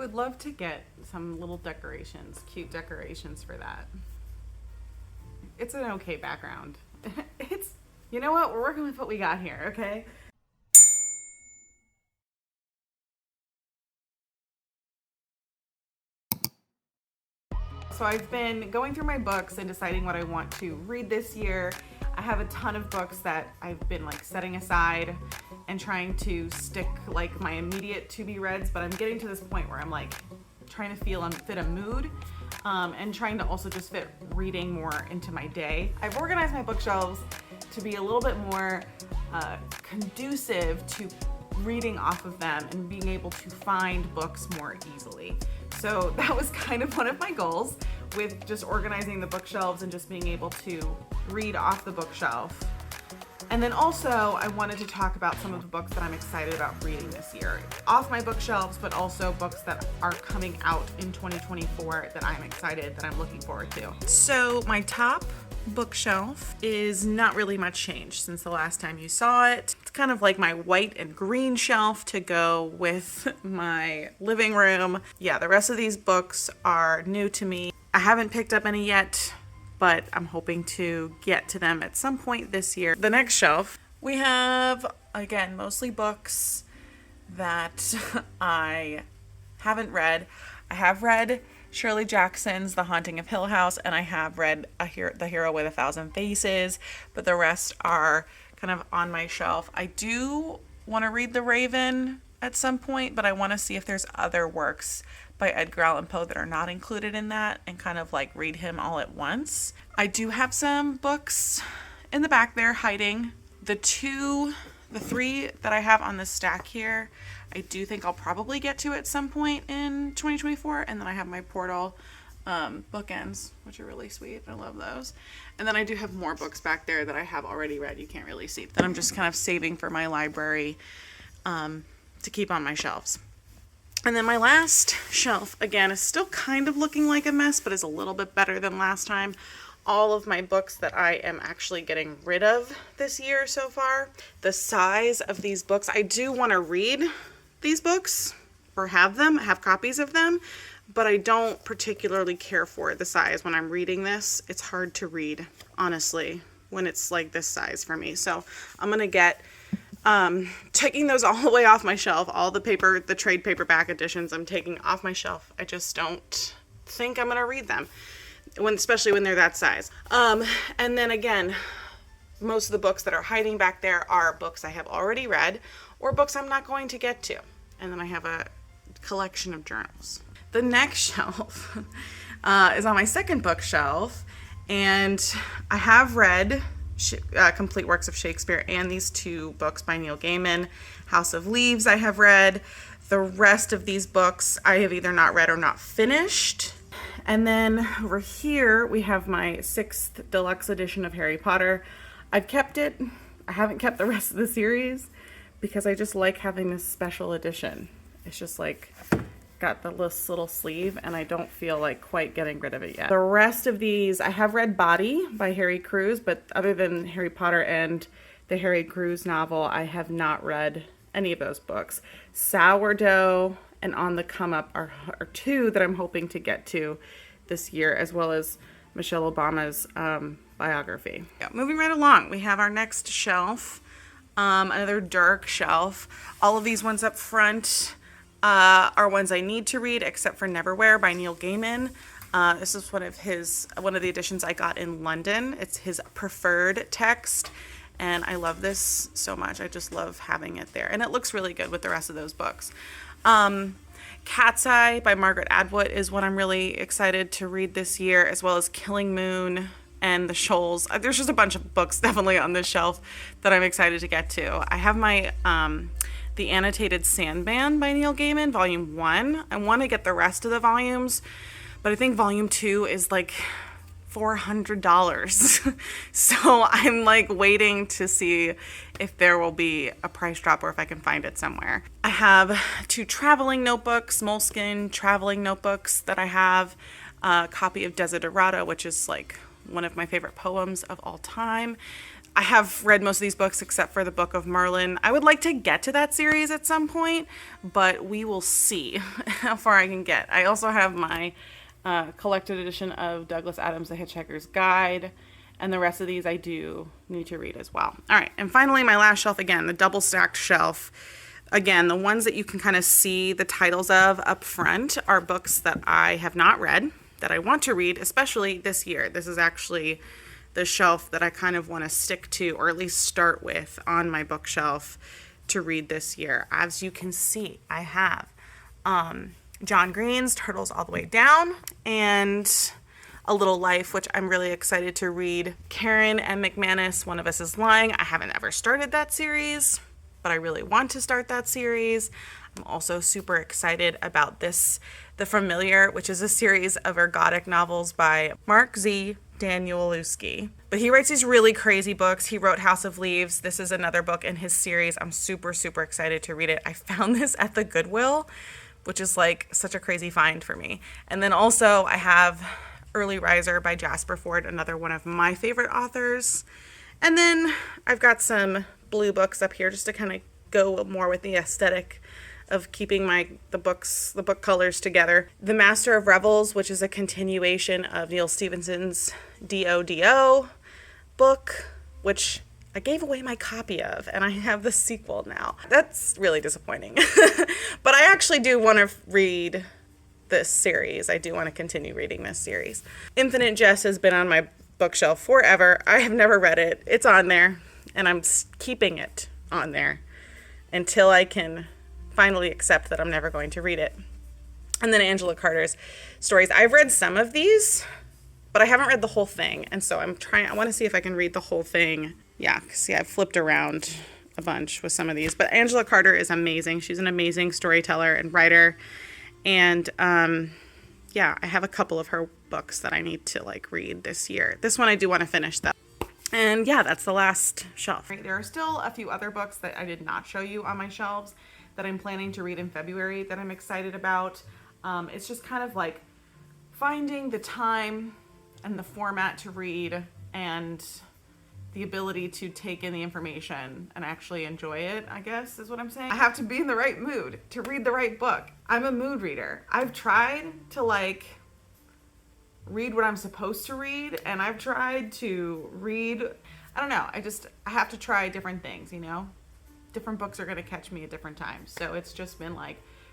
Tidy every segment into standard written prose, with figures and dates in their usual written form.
would love to get some little decorations, cute decorations for that. It's an okay background. It's, you know what? We're working with what we got here, okay? So I've been going through my books and deciding what I want to read this year. I have a ton of books that I've been like setting aside and trying to stick like my immediate to be reads, but I'm getting to this point where I'm like trying to fit a mood and trying to also just fit reading more into my day. I've organized my bookshelves to be a little bit more conducive to reading off of them and being able to find books more easily. So that was kind of one of my goals with just organizing the bookshelves and just being able to read off the bookshelf. And then also I wanted to talk about some of the books that I'm excited about reading this year. Off my bookshelves, but also books that are coming out in 2024 that I'm excited, that I'm looking forward to. So my top bookshelf is not really much changed since the last time you saw it. It's kind of like my white and green shelf to go with my living room. Yeah, the rest of these books are new to me. I haven't picked up any yet, but I'm hoping to get to them at some point this year. The next shelf, we have, again, mostly books that I haven't read. I have read Shirley Jackson's The Haunting of Hill House, and I have read The Hero with a Thousand Faces, but the rest are kind of on my shelf. I do want to read The Raven at some point, but I want to see if there's other works by Edgar Allan Poe that are not included in that and kind of like read him all at once. I do have some books in the back there hiding. The three that I have on the stack here, I do think I'll probably get to at some point in 2024. And then I have my Portal bookends, which are really sweet. I love those. And then I do have more books back there that I have already read. You can't really see that I'm just kind of saving for my library to keep on my shelves. And then my last shelf, again, is still kind of looking like a mess, but is a little bit better than last time. All of my books that I am actually getting rid of this year so far. The size of these books, I do want to read these books or have copies of them, but I don't particularly care for the size when I'm reading this. It's hard to read, honestly, when it's like this size for me. So I'm going to get taking those all the way off my shelf. All the trade paperback editions I'm taking off my shelf. I just don't think I'm going to read them, especially when they're that size. And then again, most of the books that are hiding back there are books I have already read or books I'm not going to get to. And then I have a collection of journals. The next shelf is on my second bookshelf, and I have read complete works of Shakespeare and these two books by Neil Gaiman. House of Leaves I have read. The rest of these books I have either not read or not finished. And then over here we have my 6th deluxe edition of Harry Potter. I've kept it. I haven't kept the rest of the series because I just like having this special edition. It's just like got the little sleeve, and I don't feel like quite getting rid of it yet. The rest of these, I have read Body by Harry Crews, but other than Harry Potter and the Harry Crews novel, I have not read any of those books. Sourdough and On the Come Up are two that I'm hoping to get to this year, as well as Michelle Obama's biography. Yeah, moving right along, we have our next shelf, another dark shelf. All of these ones up front are ones I need to read, except for Neverwhere by Neil Gaiman. This is one of the editions I got in London. It's his preferred text, and I love this so much. I just love having it there, and it looks really good with the rest of those books. Cat's Eye by Margaret Atwood is what I'm really excited to read this year, as well as Killing Moon and The Shoals. There's just a bunch of books definitely on this shelf that I'm excited to get to. I have my The Annotated Sandman by Neil Gaiman, Volume 1. I want to get the rest of the volumes, but I think Volume 2 is like $400. So I'm like waiting to see if there will be a price drop or if I can find it somewhere. I have 2 traveling notebooks, Moleskine traveling notebooks that I have. A copy of Desiderata, which is like one of my favorite poems of all time. I have read most of these books except for the Book of Merlin. I would like to get to that series at some point, but we will see how far I can get. I also have my collected edition of Douglas Adams' The Hitchhiker's Guide, and the rest of these I do need to read as well. All right, and finally my last shelf, again, the double stacked shelf. Again, the ones that you can kind of see the titles of up front are books that I have not read, that I want to read, especially this year. This is actually the shelf that I kind of want to stick to, or at least start with on my bookshelf to read this year. As you can see, I have John Green's Turtles All the Way Down and A Little Life, which I'm really excited to read. Karen M. McManus, One of Us is Lying. I haven't ever started that series, but I really want to start that series. I'm also super excited about The Familiar, which is a series of ergodic novels by Mark Z. Danielewski. But he writes these really crazy books. He wrote House of Leaves. This is another book in his series. I'm super, super excited to read it. I found this at the Goodwill, which is like such a crazy find for me. And then also I have Early Riser by Jasper Fforde, another one of my favorite authors. And then I've got some blue books up here just to kind of go more with the aesthetic of keeping the book colors together. The Master of Revels, which is a continuation of Neil Stephenson's DODO book, which I gave away my copy of, and I have the sequel now. That's really disappointing. But I actually do want to read this series. I do want to continue reading this series. Infinite Jest has been on my bookshelf forever. I have never read it. It's on there, and I'm keeping it on there until I can finally accept that I'm never going to read it. And then Angela Carter's stories. I've read some of these, but I haven't read the whole thing. And so I want to see if I can read the whole thing. Yeah, see, I've flipped around a bunch with some of these. But Angela Carter is amazing. She's an amazing storyteller and writer. And yeah, I have a couple of her books that I need to read this year. This one I do want to finish though. And yeah, that's the last shelf. There are still a few other books that I did not show you on my shelves that I'm planning to read in February that I'm excited about. It's just kind of like finding the time and the format to read and the ability to take in the information and actually enjoy it, I guess is what I'm saying. I have to be in the right mood to read the right book. I'm a mood reader. I've tried to read what I'm supposed to read, and I've tried to read, I don't know, I have to try different things, Different books are going to catch me at different times. So it's just been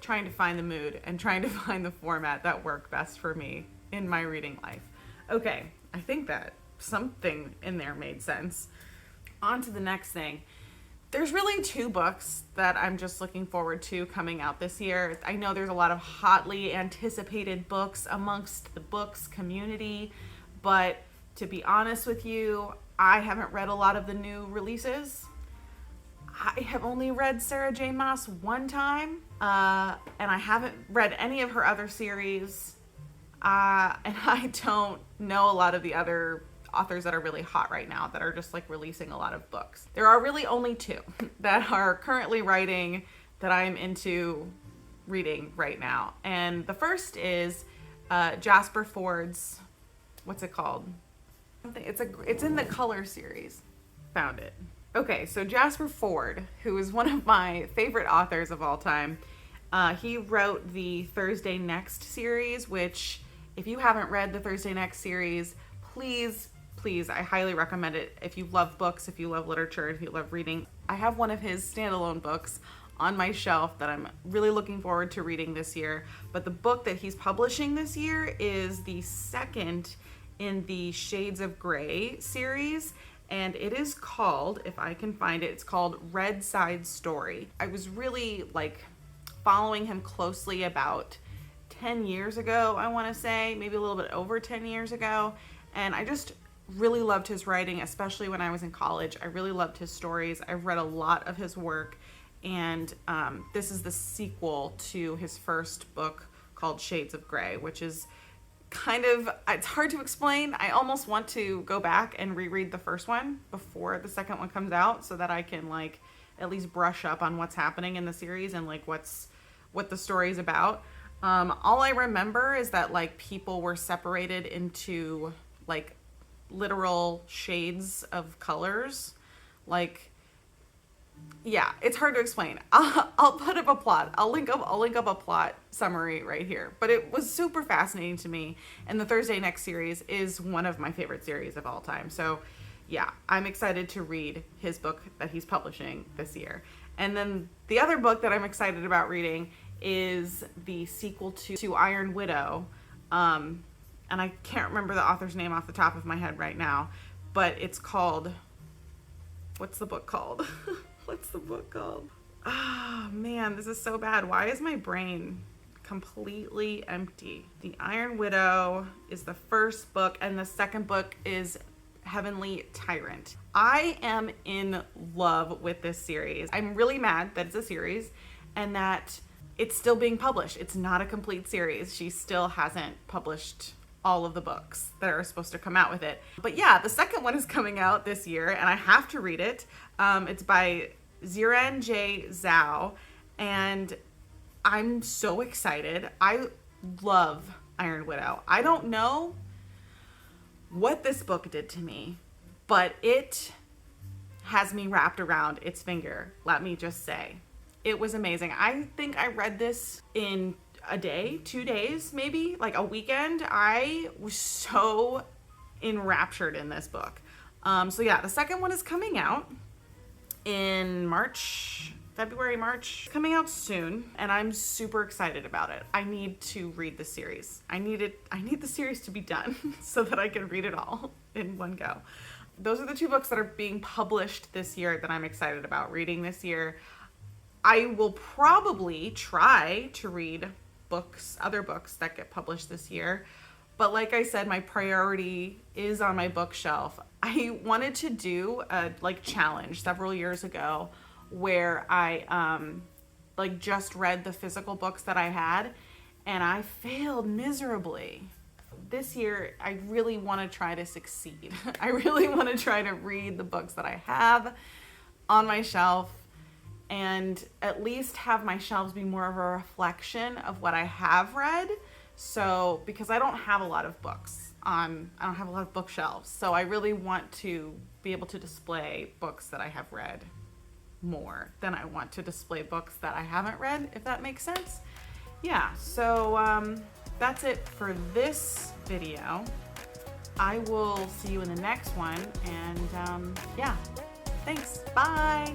trying to find the mood and trying to find the format that work best for me in my reading life. Okay, I think that something in there made sense. On to the next thing. There's really two books that I'm just looking forward to coming out this year. I know there's a lot of hotly anticipated books amongst the books community, but to be honest with you, I haven't read a lot of the new releases. I have only read Sarah J. Maas one time, and I haven't read any of her other series, and I don't know a lot of the other authors that are really hot right now that are just releasing a lot of books. There are really only two that are currently writing that I'm into reading right now. And the first is Jasper Ford's, what's it called? It's in the Color series. Found it. Okay, so Jasper Fforde, who is one of my favorite authors of all time, he wrote the Thursday Next series, which if you haven't read the Thursday Next series, please, I highly recommend it. If you love books, if you love literature, if you love reading. I have one of his standalone books on my shelf that I'm really looking forward to reading this year. But the book that he's publishing this year is the second in the Shades of Grey series. And it is called, if I can find it, it's called Red Side Story. I was really following him closely about 10 years ago, I want to say, maybe a little bit over 10 years ago. And I just really loved his writing, especially when I was in college. I really loved his stories. I've read a lot of his work. And this is the sequel to his first book called Shades of Grey, which is it's hard to explain. I almost want to go back and reread the first one before the second one comes out so that I can at least brush up on what's happening in the series and what the story is about. All I remember is that people were separated into literal shades of colors. Like, yeah, it's hard to explain. I'll put up a plot. I'll link up a plot summary right here. But it was super fascinating to me. And the Thursday Next series is one of my favorite series of all time. So yeah, I'm excited to read his book that he's publishing this year. And then the other book that I'm excited about reading is the sequel to Iron Widow. And I can't remember the author's name off the top of my head right now, but it's called, what's the book called? What's the book called? Oh man, this is so bad. Why is my brain completely empty? The Iron Widow is the first book, and the second book is Heavenly Tyrant. I am in love with this series. I'm really mad that it's a series and that it's still being published. It's not a complete series. She still hasn't published all of the books that are supposed to come out with it. But yeah, the second one is coming out this year and I have to read it. It's by Xiran Zhao, and I'm so excited. I love Iron Widow. I don't know what this book did to me, but it has me wrapped around its finger. Let me just say, it was amazing. I think I read this in a day, 2 days, maybe like a weekend. I was so enraptured in this book. So yeah, the second one is coming out in February, March. It's coming out soon, and I'm super excited about it. I need to read the series. I need the series to be done so that I can read it all in one go. Those are the 2 books that are being published this year that I'm excited about reading this year. I will probably try to read other books that get published this year. But like I said, my priority is on my bookshelf. I wanted to do a challenge several years ago where I just read the physical books that I had, and I failed miserably. This year, I really want to try to succeed. I really want to try to read the books that I have on my shelf and at least have my shelves be more of a reflection of what I have read. So, because I don't have a lot of books I don't have a lot of bookshelves. So I really want to be able to display books that I have read more than I want to display books that I haven't read, if that makes sense. Yeah, so that's it for this video. I will see you in the next one, and yeah, thanks, bye.